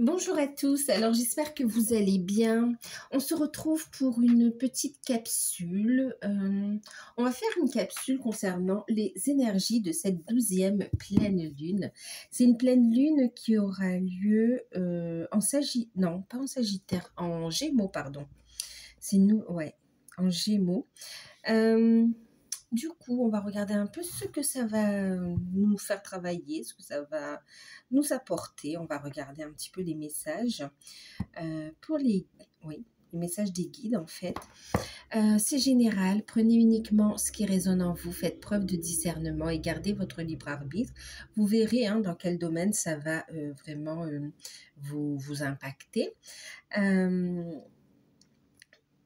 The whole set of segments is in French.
Bonjour à tous, alors j'espère que vous allez bien. On se retrouve pour une petite capsule. On va faire une capsule concernant les énergies de cette 12e pleine lune. C'est une pleine lune qui aura lieu en Sagittaire, non pas en Sagittaire, en Gémeaux, pardon. C'est nous, ouais, en Gémeaux. Du coup, on va regarder un peu ce que ça va nous faire travailler, ce que ça va nous apporter. On va regarder un petit peu les messages pour oui, les messages des guides en fait. C'est général, prenez uniquement ce qui résonne en vous, faites preuve de discernement et gardez votre libre arbitre. Vous verrez dans quel domaine ça va vraiment vous impacter.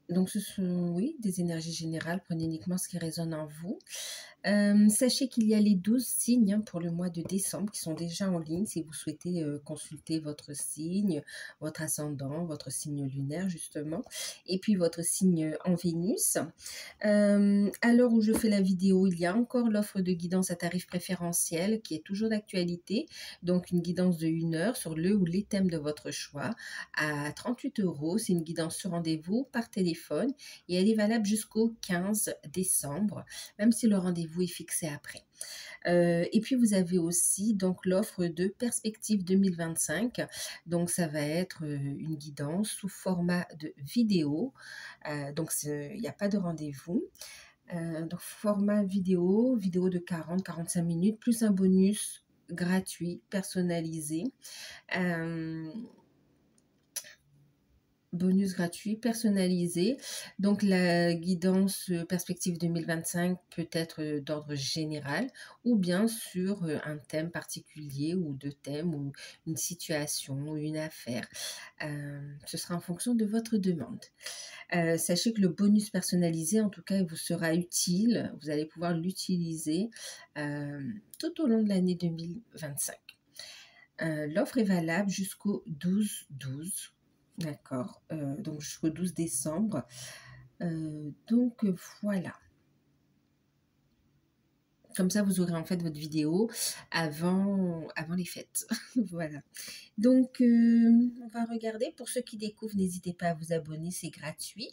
Donc, ce sont, oui, des énergies générales. Prenez uniquement ce qui résonne en vous. Sachez qu'il y a les 12 signes pour le mois de décembre qui sont déjà en ligne si vous souhaitez consulter votre signe, votre ascendant, votre signe lunaire justement, et puis votre signe en Vénus. À l'heure où je fais la vidéo, il y a encore l'offre de guidance à tarif préférentiel qui est toujours d'actualité. Donc, une guidance de 1 heure sur le ou les thèmes de votre choix à 38 €. C'est une guidance sur rendez-vous par téléphone et elle est valable jusqu'au 15 décembre, même si le rendez-vous est fixé après. Et puis vous avez aussi donc l'offre de Perspective 2025. Donc ça va être une guidance sous format de vidéo. Donc il n'y a pas de rendez-vous. Donc format vidéo de 40-45 minutes, plus un bonus gratuit, personnalisé. Bonus gratuit, personnalisé. Donc, la guidance Perspective 2025 peut être d'ordre général ou bien sur un thème particulier ou deux thèmes ou une situation ou une affaire. Ce sera en fonction de votre demande. Sachez que le bonus personnalisé, en tout cas, il vous sera utile. Vous allez pouvoir l'utiliser tout au long de l'année 2025. L'offre est valable jusqu'au 12/12. D'accord, donc jusqu'au 12 décembre. Donc voilà. Comme ça, vous aurez en fait votre vidéo avant les fêtes. Voilà. Donc, on va regarder. Pour ceux qui découvrent, n'hésitez pas à vous abonner, c'est gratuit.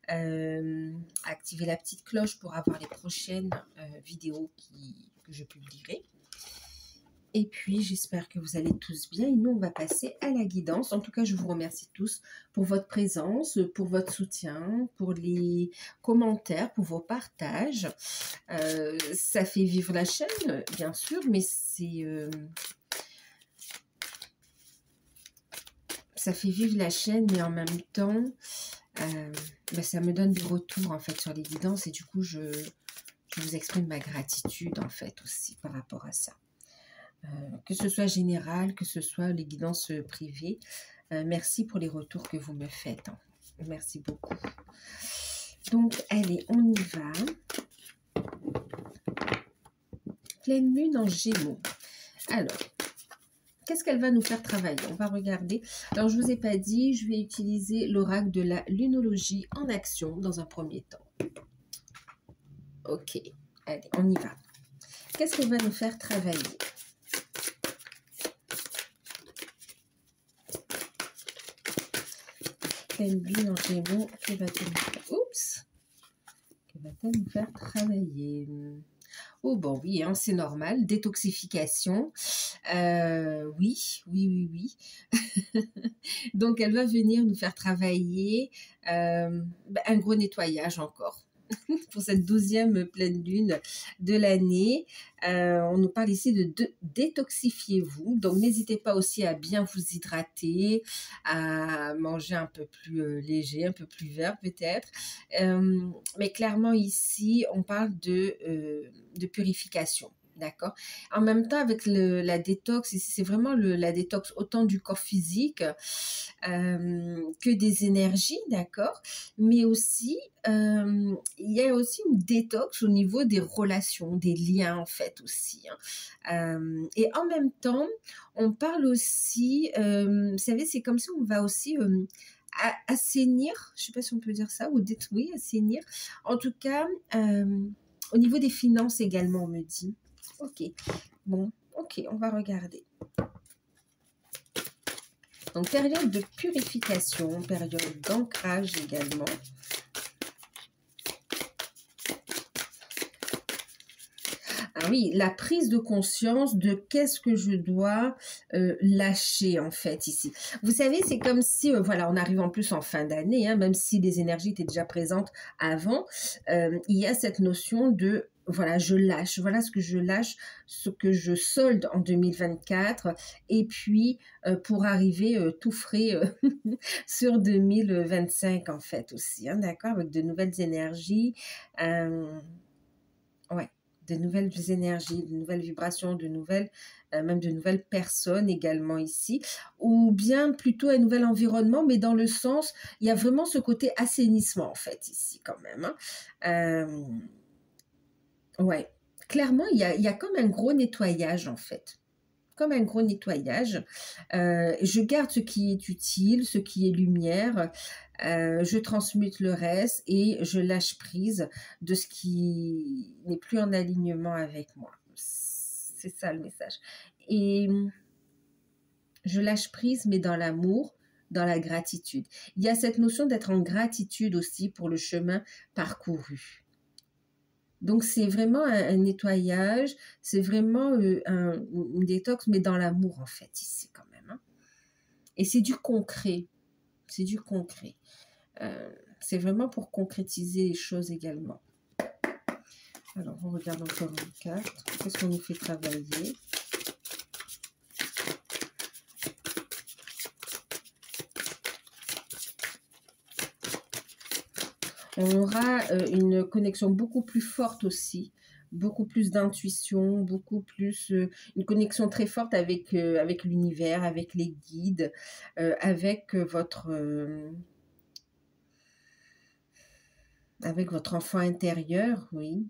Activez la petite cloche pour avoir les prochaines vidéos que je publierai. Et puis, j'espère que vous allez tous bien. Et nous, on va passer à la guidance. En tout cas, je vous remercie tous pour votre présence, pour votre soutien, pour les commentaires, pour vos partages. Ça fait vivre la chaîne, bien sûr, mais ça fait vivre la chaîne, mais en même temps, ça me donne des retours, en fait, sur les guidances. Et du coup, je vous exprime ma gratitude, en fait, aussi, par rapport à ça. Que ce soit général, que ce soit les guidances privées. Merci pour les retours que vous me faites. Merci beaucoup. Donc, allez, on y va. Pleine lune en Gémeaux. Alors, qu'est-ce qu'elle va nous faire travailler? On va regarder. Alors, je ne vous ai pas dit, je vais utiliser l'oracle de la lunologie en action dans un premier temps. Ok, allez, on y va. Qu'est-ce qu'elle va nous faire travailler? Pleine lune en Gémeaux, que va-t-elle nous faire travailler? Oh bon, oui, c'est normal, détoxification. Oui. Donc, elle va venir nous faire travailler un gros nettoyage encore. Pour cette 12e pleine lune de l'année. On nous parle ici de détoxifiez-vous. Donc, n'hésitez pas aussi à bien vous hydrater, à manger un peu plus léger, un peu plus vert peut-être. Mais clairement, ici, on parle de purification. D'accord. En même temps, avec la détox, c'est vraiment la détox autant du corps physique que des énergies, d'accord. Mais aussi, il y a aussi une détox au niveau des relations, des liens en fait aussi. Et en même temps, on parle aussi, vous savez, c'est comme si on va aussi assainir, je ne sais pas si on peut dire ça, ou oui, assainir. En tout cas, au niveau des finances également, on me dit. Ok, bon, ok, on va regarder. Donc, période de purification, période d'ancrage également. Ah oui, la prise de conscience de qu'est-ce que je dois lâcher en fait ici. Vous savez, c'est comme si, voilà, on arrive en plus en fin d'année, hein, même si les énergies étaient déjà présentes avant, il y a cette notion de, voilà, je lâche, voilà ce que je lâche, ce que je solde en 2024, et puis pour arriver tout frais sur 2025 en fait aussi, hein, d'accord, avec de nouvelles énergies. Ouais, de nouvelles énergies, de nouvelles vibrations, même de nouvelles personnes également ici, ou bien plutôt un nouvel environnement, mais dans le sens, il y a vraiment ce côté assainissement en fait ici quand même, hein. Ouais, clairement, il y a comme un gros nettoyage en fait. Comme un gros nettoyage. Je garde ce qui est utile, ce qui est lumière, je transmute le reste et je lâche prise de ce qui n'est plus en alignement avec moi. C'est ça le message. Et je lâche prise, mais dans l'amour, dans la gratitude. Il y a cette notion d'être en gratitude aussi pour le chemin parcouru. Donc, c'est vraiment un nettoyage, c'est vraiment une détox, mais dans l'amour, en fait, ici, quand même, hein. Et c'est du concret, c'est du concret. C'est vraiment pour concrétiser les choses également. Alors, on regarde encore une carte. Qu'est-ce qu'on nous fait travailler? On aura une connexion beaucoup plus forte aussi, beaucoup plus d'intuition, beaucoup plus, une connexion très forte avec, avec l'univers, avec les guides, avec votre enfant intérieur, oui.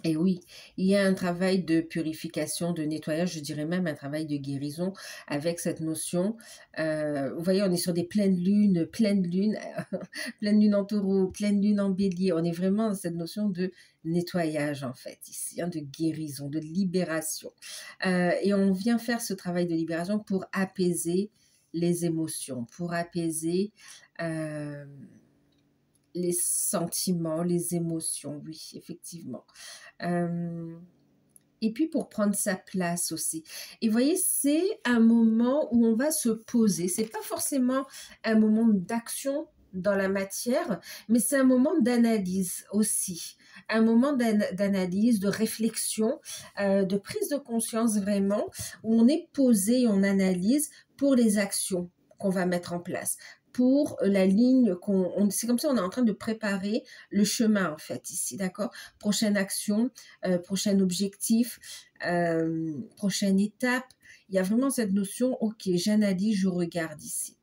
Et oui, il y a un travail de purification, de nettoyage, je dirais même un travail de guérison avec cette notion. Vous voyez, on est sur des pleines lunes, pleine lune en taureau, pleine lune en bélier. On est vraiment dans cette notion de nettoyage en fait, ici, hein, de guérison, de libération. Et on vient faire ce travail de libération pour apaiser les émotions, pour apaiser les sentiments, les émotions, oui, effectivement. Et puis pour prendre sa place aussi. Et vous voyez, c'est un moment où on va se poser. C'est pas forcément un moment d'action dans la matière, mais c'est un moment d'analyse aussi. Un moment d'analyse, de réflexion, de prise de conscience vraiment, où on est posé, on analyse pour les actions qu'on va mettre en place, pour la ligne c'est comme si on est en train de préparer le chemin en fait ici, d'accord? Prochaine action, prochain objectif, prochaine étape. Il y a vraiment cette notion, ok, j'analyse, je regarde ici.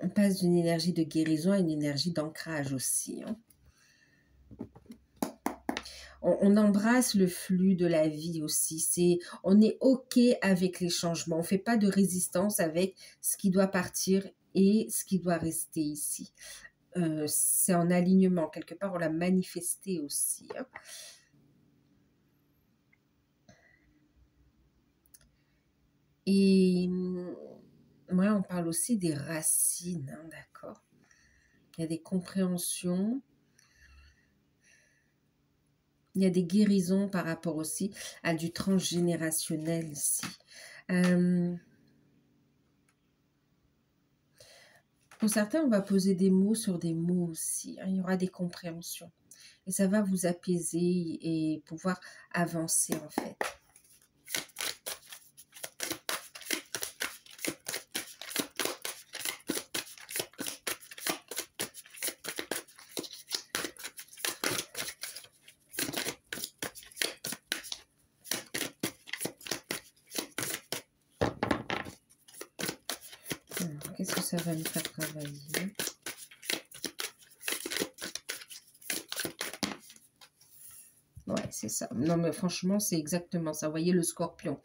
On passe d'une énergie de guérison à une énergie d'ancrage aussi, hein. On embrasse le flux de la vie aussi. On est OK avec les changements. On ne fait pas de résistance avec ce qui doit partir et ce qui doit rester ici. C'est en alignement. Quelque part, on l'a manifesté aussi, hein. Et ouais, on parle aussi des racines, hein, d'accord? Il y a des compréhensions. Il y a des guérisons par rapport aussi à du transgénérationnel ici. Pour certains, on va poser des mots sur des mots aussi, hein. Il y aura des compréhensions. Et ça va vous apaiser et pouvoir avancer en fait. Qu'est-ce que ça va nous faire travailler? Ouais, c'est ça. Non, mais franchement, c'est exactement ça. Vous voyez le scorpion.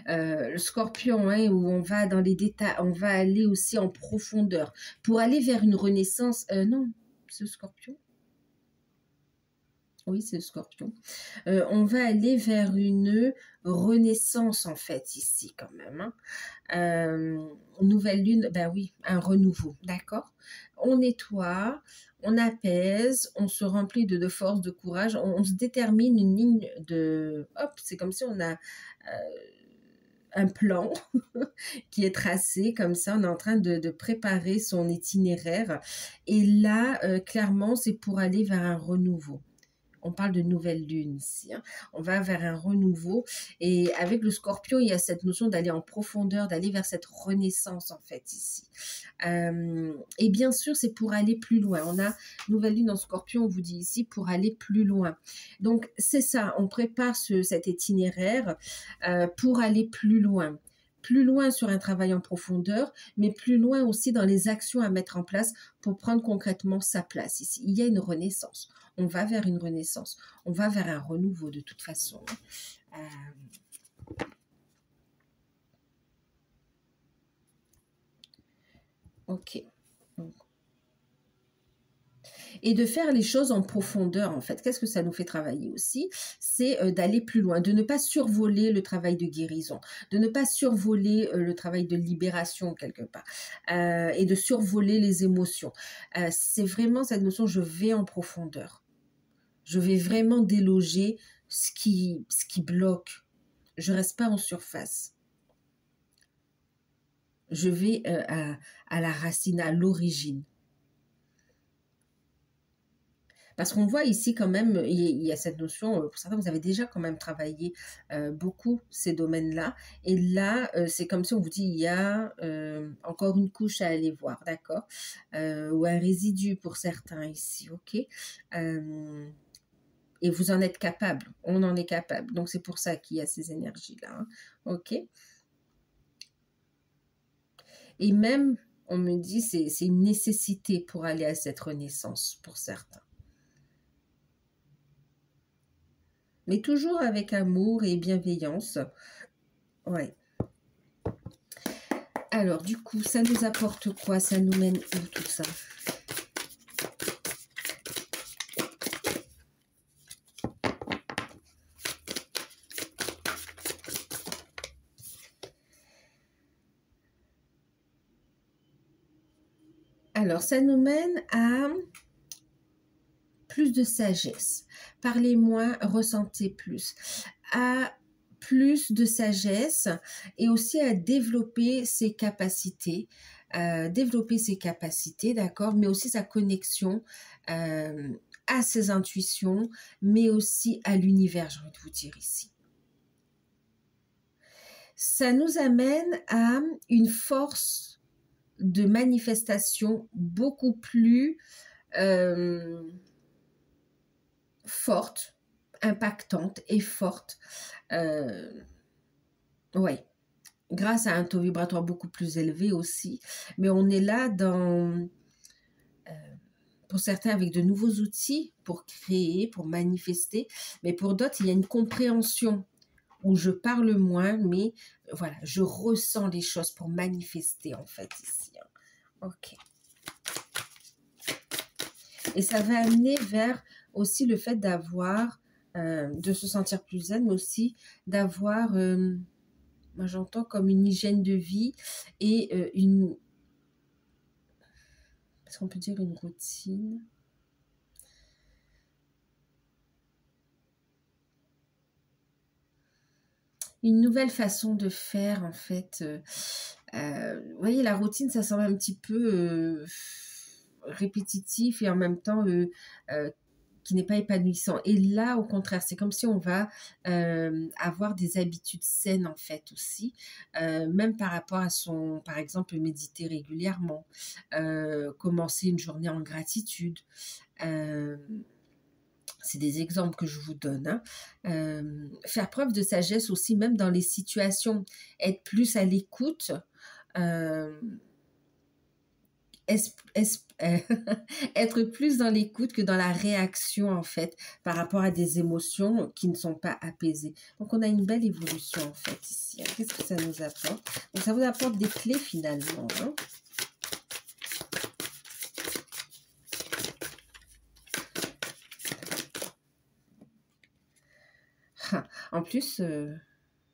Le scorpion, hein, où on va dans les détails, on va aller aussi en profondeur pour aller vers une renaissance. Non, ce scorpion. Oui, c'est le Scorpion. On va aller vers une renaissance, en fait, ici, quand même, hein. Nouvelle lune, ben oui, un renouveau, d'accord? On nettoie, on apaise, on se remplit de force, de courage, on se détermine une ligne de... Hop, c'est comme si on a un plan qui est tracé, comme ça, on est en train de préparer son itinéraire. Et là, clairement, c'est pour aller vers un renouveau. On parle de nouvelle lune ici, hein. On va vers un renouveau. Et avec le Scorpion, il y a cette notion d'aller en profondeur, d'aller vers cette renaissance, en fait, ici. Et bien sûr, c'est pour aller plus loin. On a nouvelle lune en Scorpion, on vous dit ici, pour aller plus loin. Donc, c'est ça, on prépare cet itinéraire pour aller plus loin. Plus loin sur un travail en profondeur, mais plus loin aussi dans les actions à mettre en place pour prendre concrètement sa place ici. Il y a une renaissance. On va vers une renaissance. On va vers un renouveau de toute façon. Ok. Et de faire les choses en profondeur, en fait. Qu'est-ce que ça nous fait travailler aussi? C'est d'aller plus loin, de ne pas survoler le travail de guérison, de ne pas survoler le travail de libération quelque part, et de survoler les émotions. C'est vraiment cette notion, je vais en profondeur. Je vais vraiment déloger ce qui bloque. Je ne reste pas en surface. Je vais à la racine, à l'origine. Parce qu'on voit ici quand même, il y a cette notion, pour certains, vous avez déjà quand même travaillé beaucoup ces domaines-là. Et là, c'est comme si on vous dit, il y a encore une couche à aller voir, d'accord? Ou un résidu pour certains ici, ok? Et vous en êtes capable, on en est capable. Donc, c'est pour ça qu'il y a ces énergies-là, hein, ok? Et même, on me dit, c'est une nécessité pour aller à cette renaissance, pour certains. Mais toujours avec amour et bienveillance. Ouais. Alors, du coup, ça nous apporte quoi? Ça nous mène où tout ça? Alors, ça nous mène à plus de sagesse. Parlez moins, ressentez plus. À plus de sagesse et aussi à développer ses capacités. D'accord, mais aussi sa connexion à ses intuitions, mais aussi à l'univers, j'ai envie de vous dire ici. Ça nous amène à une force de manifestation beaucoup plus forte, impactante et forte. Ouais, grâce à un taux vibratoire beaucoup plus élevé aussi. Mais on est là dans, pour certains, avec de nouveaux outils pour créer, pour manifester. Mais pour d'autres, il y a une compréhension où je parle moins, mais voilà, je ressens les choses pour manifester en fait ici. Ok. Et ça va amener vers aussi le fait d'avoir, de se sentir plus zen, mais aussi d'avoir, moi j'entends comme une hygiène de vie et une, est-ce qu'on peut dire une routine? Une nouvelle façon de faire en fait. Vous voyez, la routine, ça semble un petit peu répétitif et en même temps qui n'est pas épanouissant. Et là, au contraire, c'est comme si on va avoir des habitudes saines en fait aussi, même par rapport à son, par exemple, méditer régulièrement, commencer une journée en gratitude. C'est des exemples que je vous donne, hein. Faire preuve de sagesse aussi, même dans les situations, être plus à l'écoute, être plus dans l'écoute que dans la réaction en fait par rapport à des émotions qui ne sont pas apaisées. Donc on a une belle évolution en fait ici, hein. Qu'est-ce que ça nous apporte? Donc ça vous apporte des clés finalement, hein. En plus,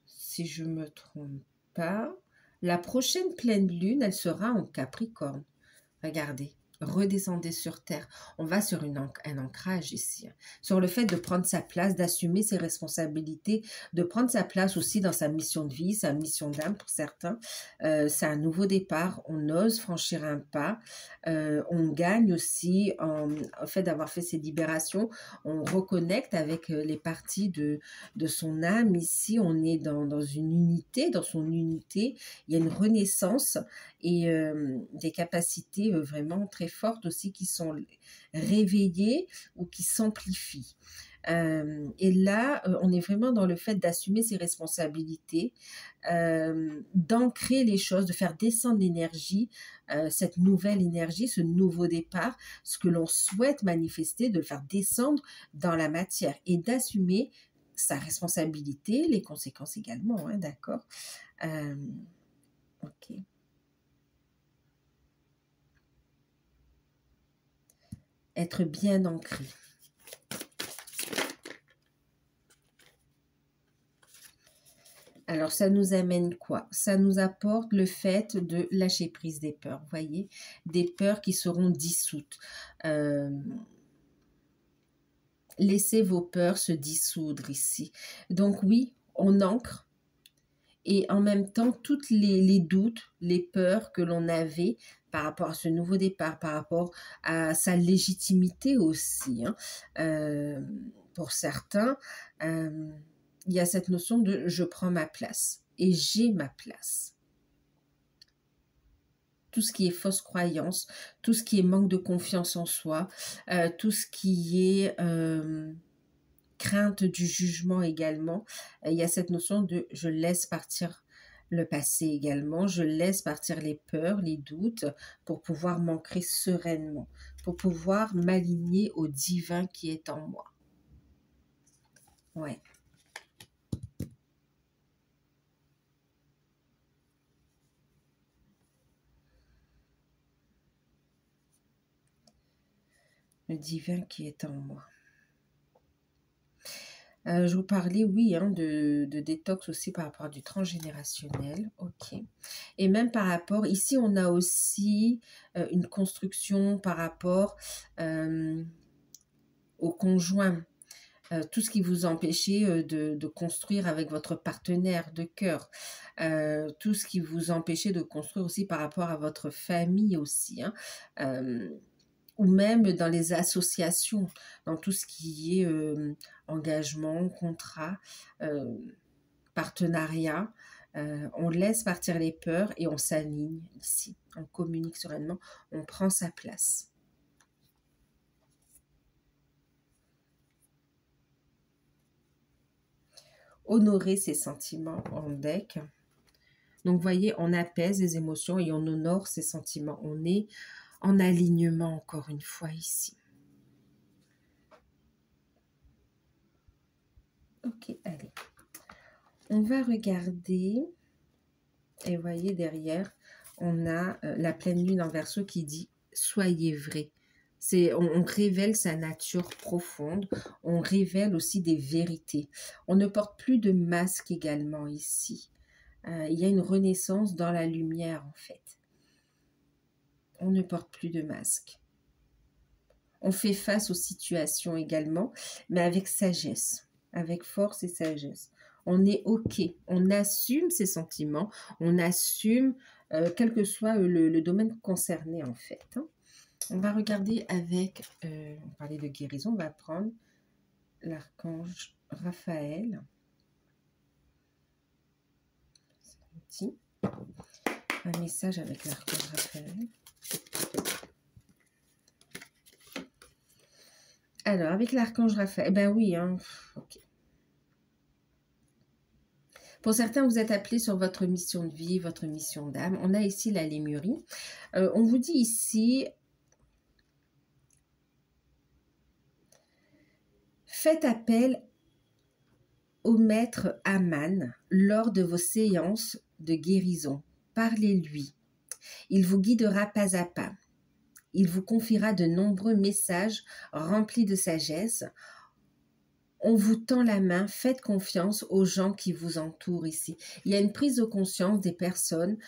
si je me trompe pas, la prochaine pleine lune, elle sera en Capricorne. Regardez, redescendez sur Terre. On va sur un ancrage ici, hein, sur le fait de prendre sa place, d'assumer ses responsabilités, de prendre sa place aussi dans sa mission de vie, sa mission d'âme pour certains. C'est un nouveau départ, on ose franchir un pas, on gagne aussi en fait d'avoir fait ces libérations, on reconnecte avec les parties de son âme. Ici, on est dans une unité, dans son unité, il y a une renaissance et des capacités vraiment très fortes aussi qui sont réveillées ou qui s'amplifient. Et là, on est vraiment dans le fait d'assumer ses responsabilités, d'ancrer les choses, de faire descendre l'énergie, cette nouvelle énergie, ce nouveau départ, ce que l'on souhaite manifester, de le faire descendre dans la matière et d'assumer sa responsabilité, les conséquences également, hein, d'accord. Ok. Être bien ancré. Alors, ça nous amène quoi? Ça nous apporte le fait de lâcher prise des peurs, vous voyez? Des peurs qui seront dissoutes. Laissez vos peurs se dissoudre ici. Donc oui, on ancre et en même temps, toutes les doutes, les peurs que l'on avait par rapport à ce nouveau départ, par rapport à sa légitimité aussi, hein, pour certains, il y a cette notion de je prends ma place et j'ai ma place. Tout ce qui est fausse croyance, tout ce qui est manque de confiance en soi, tout ce qui est crainte du jugement également, il y a cette notion de je laisse partir le passé également, je laisse partir les peurs, les doutes pour pouvoir m'ancrer sereinement, pour pouvoir m'aligner au divin qui est en moi. Ouais. Le divin qui est en moi. Je vous parlais, oui, hein, de détox aussi par rapport à du transgénérationnel. Ok. Et même par rapport, ici, on a aussi une construction par rapport au conjoint. Tout ce qui vous empêchait de construire avec votre partenaire de cœur. Tout ce qui vous empêchait de construire aussi par rapport à votre famille aussi. Hein. Ou même dans les associations, dans tout ce qui est engagement, contrat, partenariat. On laisse partir les peurs et on s'aligne ici. On communique sereinement, on prend sa place. Honorer ses sentiments en deck. Donc, vous voyez, on apaise les émotions et on honore ses sentiments. On est en alignement encore une fois ici. Ok, allez. On va regarder, et vous voyez derrière, on a la pleine lune en Verseau qui dit « Soyez vrai ». On révèle sa nature profonde, on révèle aussi des vérités. On ne porte plus de masque également ici. Il y a une renaissance dans la lumière en fait. On ne porte plus de masque. On fait face aux situations également, mais avec sagesse, avec force et sagesse. On est OK, on assume ses sentiments, on assume quel que soit le domaine concerné en fait. Hein. On va regarder avec, on parlait de guérison, on va prendre l'archange Raphaël. Un message avec l'archange Raphaël. Alors, avec l'archange Raphaël, ben oui, hein, ok. Pour certains, vous êtes appelés sur votre mission de vie, votre mission d'âme. On a ici la Lémurie. On vous dit ici, faites appel au maître Aman lors de vos séances de guérison. Parlez-lui. Il vous guidera pas à pas. Il vous confiera de nombreux messages remplis de sagesse. on vous tend la main, faites confiance aux gens qui vous entourent ici. Il y a une prise de conscience des personnes.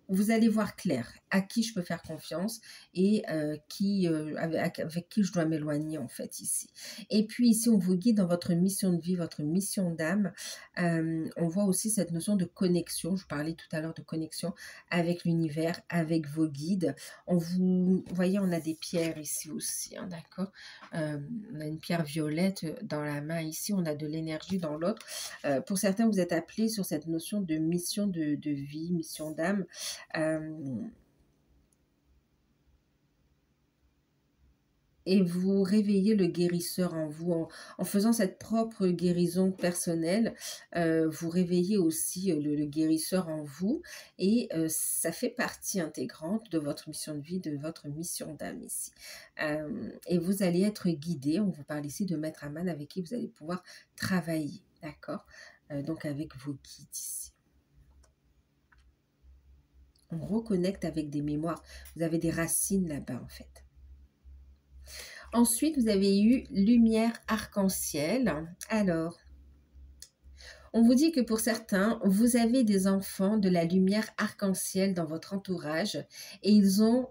Vous allez voir clair à qui je peux faire confiance et avec qui je dois m'éloigner en fait ici. Et puis ici, on vous guide dans votre mission de vie, votre mission d'âme. On voit aussi cette notion de connexion. Je parlais tout à l'heure de connexion avec l'univers, avec vos guides. Vous voyez, on a des pierres ici aussi, hein, d'accord. On a une pierre violette dans la main ici, on a de l'énergie dans l'autre. Pour certains, vous êtes appelés sur cette notion de mission de vie, mission d'âme. Et vous réveillez le guérisseur en vous. En faisant cette propre guérison personnelle, vous réveillez aussi le guérisseur en vous. Et ça fait partie intégrante de votre mission de vie, de votre mission d'âme ici. Et vous allez être guidé. On vous parle ici de Maître Aman avec qui vous allez pouvoir travailler. D'accord, donc avec vos guides ici. On reconnecte avec des mémoires. Vous avez des racines là-bas en fait. Ensuite, vous avez eu lumière arc-en-ciel. Alors, on vous dit que pour certains, vous avez des enfants de la lumière arc-en-ciel dans votre entourage et ils ont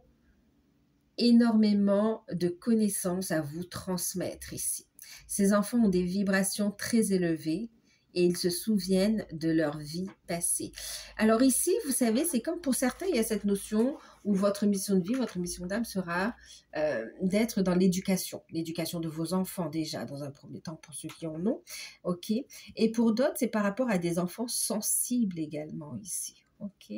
énormément de connaissances à vous transmettre ici. Ces enfants ont des vibrations très élevées et ils se souviennent de leur vie passée. Alors ici, vous savez, c'est comme pour certains, il y a cette notion où votre mission de vie, votre mission d'âme sera d'être dans l'éducation de vos enfants déjà, dans un premier temps pour ceux qui en ont, ok. Et pour d'autres, c'est par rapport à des enfants sensibles également ici, ok.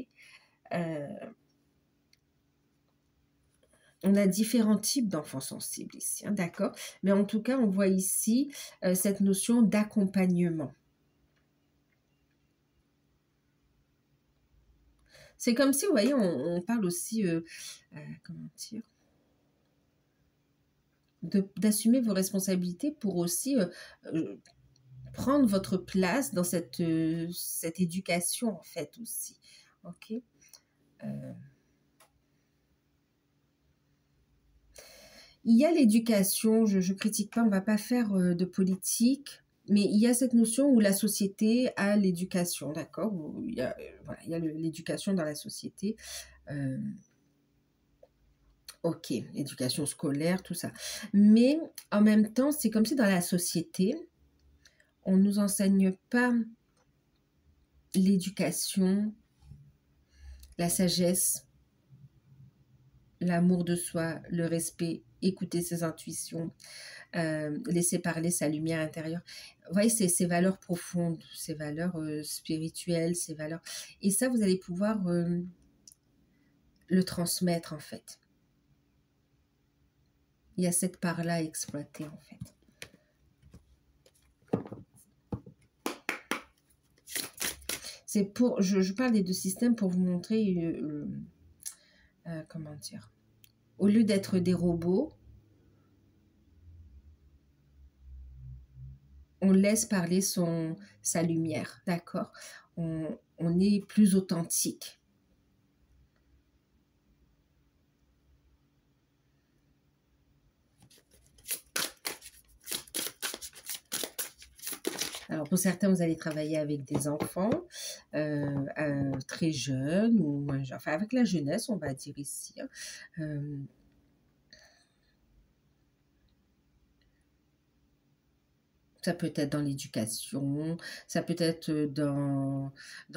On a différents types d'enfants sensibles ici, hein, d'accord. Mais en tout cas, on voit ici cette notion d'accompagnement. C'est comme si, vous voyez, on parle aussi, comment dire, d'assumer vos responsabilités pour aussi prendre votre place dans cette éducation, en fait, aussi. Ok. Il y a l'éducation, je ne critique pas, on ne va pas faire de politique, mais il y a cette notion où la société a l'éducation, d'accord. Il y a, voilà, l'éducation dans la société. Ok, l'éducation scolaire, tout ça. Mais en même temps, c'est comme si dans la société, on ne nous enseigne pas l'éducation, la sagesse, l'amour de soi, le respect, écouter ses intuitions, laisser parler sa lumière intérieure. Vous voyez, ces valeurs profondes, ces valeurs spirituelles, ces valeurs... Et ça, vous allez pouvoir le transmettre, en fait. Il y a cette part-là à exploiter, en fait. C'est pour... Je parle des deux systèmes pour vous montrer... comment dire, au lieu d'être des robots, on laisse parler sa lumière, d'accord. On est plus authentique. Alors pour certains, vous allez travailler avec des enfants très jeunes, ou enfin avec la jeunesse, on va dire ici. Ça peut être dans l'éducation, ça peut être dans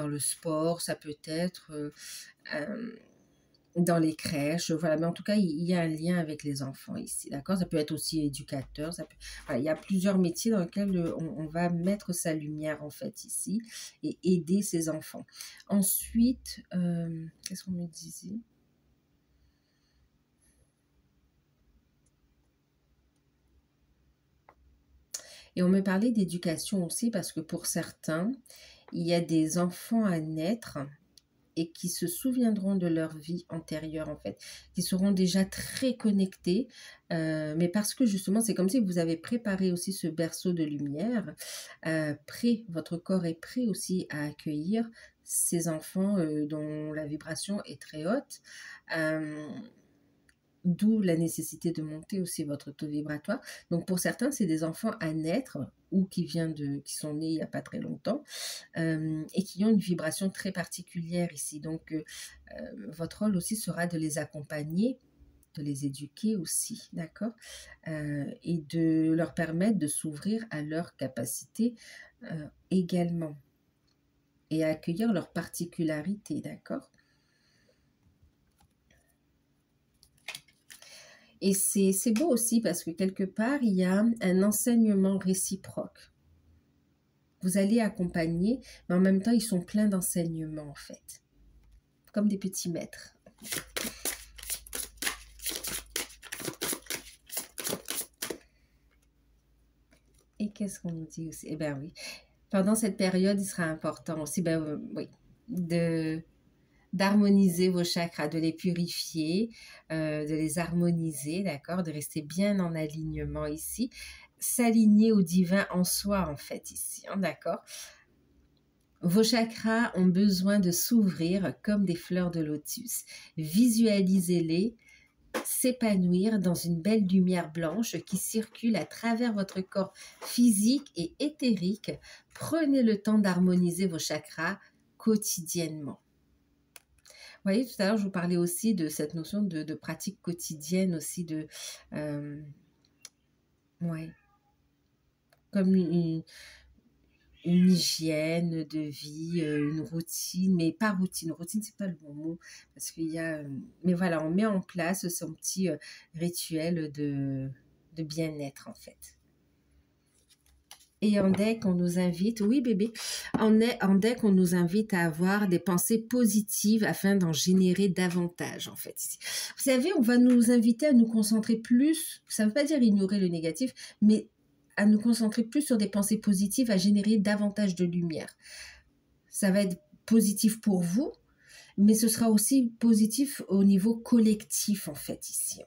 le sport, ça peut être dans les crèches, voilà. Mais en tout cas, il y a un lien avec les enfants ici, d'accord. Ça peut être aussi éducateur, voilà, il y a plusieurs métiers dans lesquels on va mettre sa lumière, en fait, ici, et aider ses enfants. Ensuite, qu'est-ce qu'on me disait ? Et on me parlait d'éducation aussi, parce que pour certains, il y a des enfants à naître et qui se souviendront de leur vie antérieure, en fait, qui seront déjà très connectés, mais parce que justement, c'est comme si vous avez préparé aussi ce berceau de lumière, votre corps est prêt aussi à accueillir ces enfants dont la vibration est très haute. D'où la nécessité de monter aussi votre taux vibratoire. Donc pour certains, c'est des enfants à naître ou qui sont nés il n'y a pas très longtemps et qui ont une vibration très particulière ici. Donc votre rôle aussi sera de les accompagner, de les éduquer aussi, d'accord, et de leur permettre de s'ouvrir à leurs capacités également et à accueillir leurs particularités, d'accord. Et c'est beau aussi parce que quelque part, il y a un enseignement réciproque. Vous allez accompagner, mais en même temps, ils sont pleins d'enseignements en fait, comme des petits maîtres. Et qu'est-ce qu'on nous dit aussi? Eh bien oui, pendant cette période, il sera important aussi, oui, d'harmoniser vos chakras, de les purifier, de les harmoniser, d'accord, de rester bien en alignement ici, s'aligner au divin en soi en fait ici, hein, d'accord. Vos chakras ont besoin de s'ouvrir comme des fleurs de lotus. Visualisez-les s'épanouir dans une belle lumière blanche qui circule à travers votre corps physique et éthérique. Prenez le temps d'harmoniser vos chakras quotidiennement. Vous voyez, tout à l'heure, je vous parlais aussi de cette notion de pratique quotidienne aussi, ouais, comme une hygiène de vie, une routine, mais pas routine. Routine, c'est pas le bon mot, parce qu'il y a... mais voilà, on met en place son petit rituel de bien-être, en fait. Et en deck, on nous invite, oui bébé, en deck, on nous invite à avoir des pensées positives afin d'en générer davantage, en fait. Vous savez, on va nous inviter à nous concentrer plus, ça ne veut pas dire ignorer le négatif, mais à nous concentrer plus sur des pensées positives, à générer davantage de lumière. Ça va être positif pour vous, mais ce sera aussi positif au niveau collectif, en fait, ici.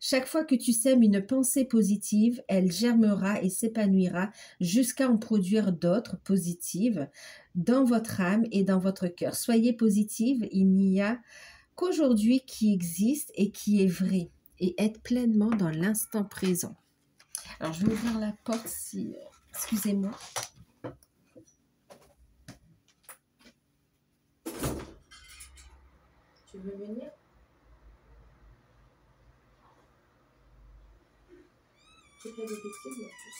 Chaque fois que tu sèmes une pensée positive, elle germera et s'épanouira jusqu'à en produire d'autres positives dans votre âme et dans votre cœur. Soyez positive, il n'y a qu'aujourd'hui qui existe et qui est vrai, et être pleinement dans l'instant présent. Alors, je vais ouvrir la porte si... excusez-moi. Tu veux venir? Tu fais des bêtises, mais tu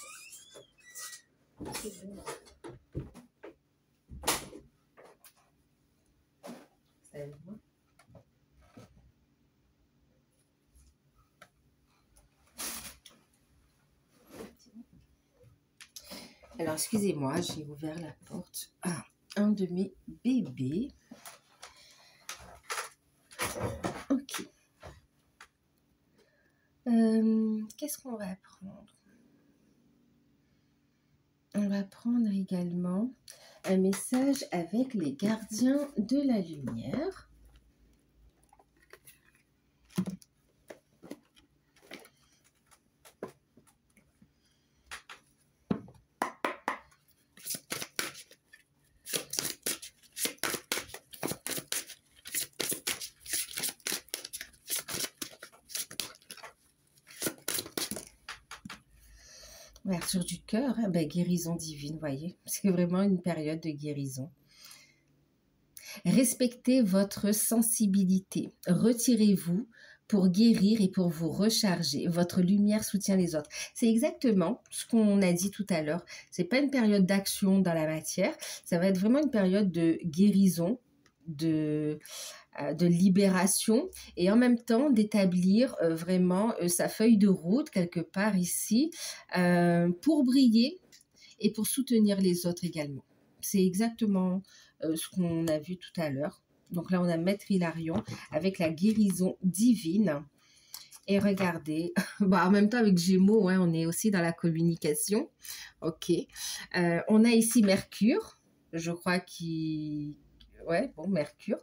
sais. C'est bon. Ça aide moi. Alors, excusez-moi, j'ai ouvert la porte à un de mes bébés. Ok. Qu'est-ce qu'on va prendre? On va prendre également un message avec les gardiens de la lumière. Ouverture du cœur, hein, guérison divine, vous voyez. C'est vraiment une période de guérison. Respectez votre sensibilité. Retirez-vous pour guérir et pour vous recharger. Votre lumière soutient les autres. C'est exactement ce qu'on a dit tout à l'heure. Ce n'est pas une période d'action dans la matière. Ça va être vraiment une période de guérison, de libération et en même temps d'établir vraiment sa feuille de route quelque part ici pour briller et pour soutenir les autres également. C'est exactement ce qu'on a vu tout à l'heure. Donc là, on a Maître Hilarion avec la guérison divine. Et regardez, en même temps avec Gémeaux, hein, on est aussi dans la communication. Ok. On a ici Mercure, je crois qu'il... Ouais, bon, Mercure.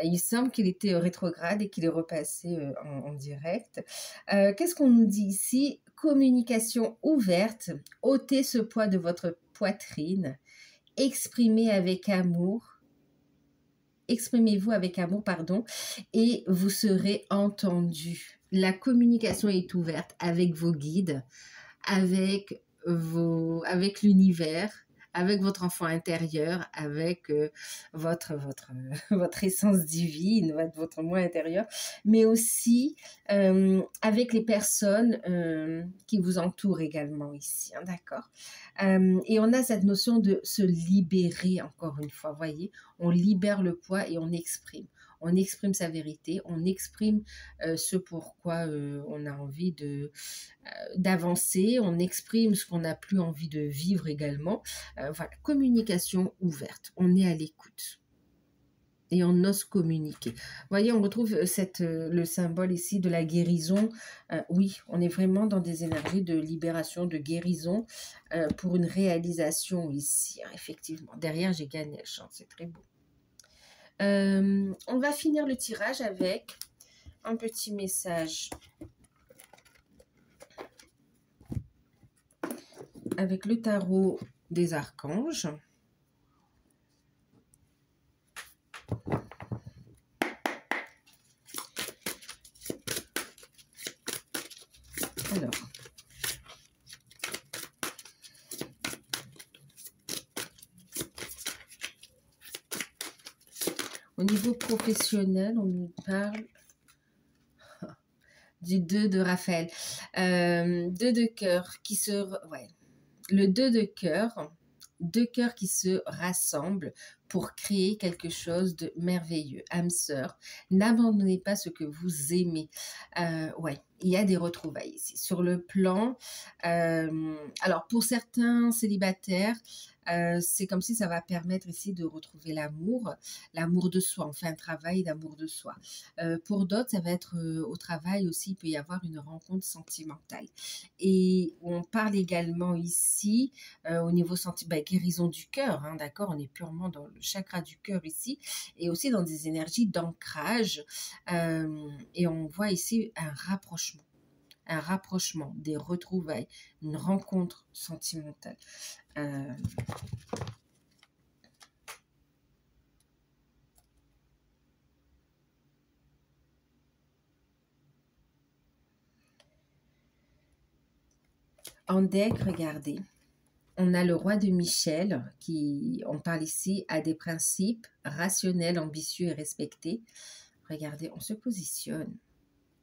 Il semble qu'il était rétrograde et qu'il est repassé en direct. Qu'est-ce qu'on nous dit ici? Communication ouverte. Ôtez ce poids de votre poitrine. Exprimez avec amour. Exprimez-vous avec amour, pardon, et vous serez entendu. la communication est ouverte avec vos guides, avec l'univers, avec votre enfant intérieur, avec votre essence divine, votre moi intérieur, mais aussi avec les personnes qui vous entourent également ici, hein, d'accord? Et on a cette notion de se libérer, encore une fois, voyez, on libère le poids et on exprime. On exprime sa vérité, on exprime ce pourquoi on a envie d'avancer, on exprime ce qu'on n'a plus envie de vivre également. Voilà, communication ouverte, on est à l'écoute et on ose communiquer. Vous voyez, on retrouve le symbole ici de la guérison. Oui, on est vraiment dans des énergies de libération, de guérison pour une réalisation ici, hein, effectivement. Derrière, j'ai gagné la chance, c'est très beau. On va finir le tirage avec un petit message avec le tarot des archanges. Alors, au niveau professionnel, on nous parle du 2 de Raphaël. 2 de cœur qui se... Ouais. Le 2 de cœur, 2 cœurs qui se rassemblent pour créer quelque chose de merveilleux. Âme sœur, n'abandonnez pas ce que vous aimez. Ouais, il y a des retrouvailles ici. Sur le plan, alors pour certains célibataires, c'est comme si ça va permettre ici de retrouver l'amour de soi, on fait un travail d'amour de soi. Pour d'autres, ça va être au travail aussi, il peut y avoir une rencontre sentimentale. Et on parle également ici, au niveau guérison du cœur, hein, d'accord, on est purement dans le chakra du cœur ici, et aussi dans des énergies d'ancrage, et on voit ici un rapprochement, des retrouvailles, une rencontre sentimentale. En deck, regardez, on a le roi de Michel, on parle ici, a des principes rationnels, ambitieux et respectés. Regardez, on se positionne.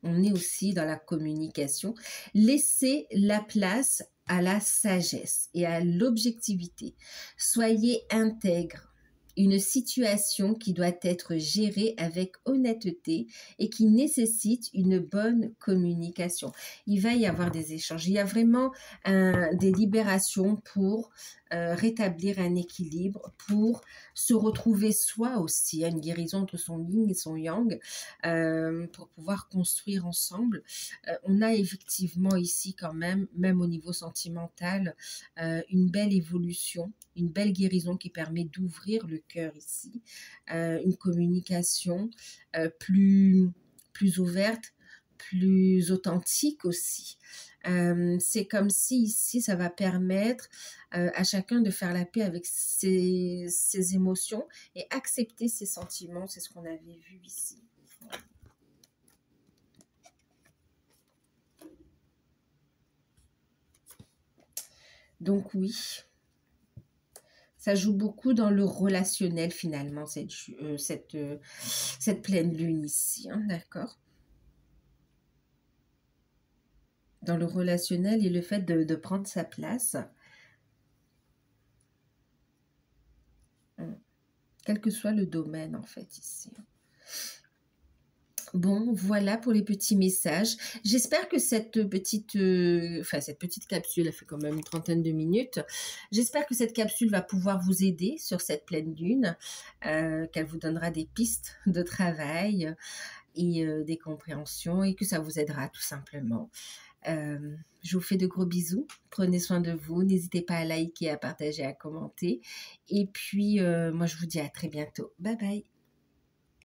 On est aussi dans la communication. Laissez la place à la sagesse et à l'objectivité. Soyez intègre. Une situation qui doit être gérée avec honnêteté et qui nécessite une bonne communication. Il va y avoir des échanges. Il y a vraiment des libérations pour rétablir un équilibre, pour se retrouver soi aussi, une guérison entre son yin et son yang, pour pouvoir construire ensemble. On a effectivement ici quand même au niveau sentimental, une belle évolution, une belle guérison qui permet d'ouvrir le cœur ici, une communication plus ouverte, plus authentique aussi. C'est comme si ici, ça va permettre à chacun de faire la paix avec ses émotions et accepter ses sentiments. C'est ce qu'on avait vu ici. Donc oui, ça joue beaucoup dans le relationnel finalement, cette pleine lune ici, hein, d'accord? Dans le relationnel et le fait de prendre sa place. Quel que soit le domaine en fait ici. Bon, voilà pour les petits messages. J'espère que cette petite capsule, elle fait quand même une trentaine de minutes. J'espère que cette capsule va pouvoir vous aider sur cette pleine lune, qu'elle vous donnera des pistes de travail et des compréhensions et que ça vous aidera tout simplement. Je vous fais de gros bisous. Prenez soin de vous. N'hésitez pas à liker, à partager, à commenter. Et puis, moi, je vous dis à très bientôt. Bye bye.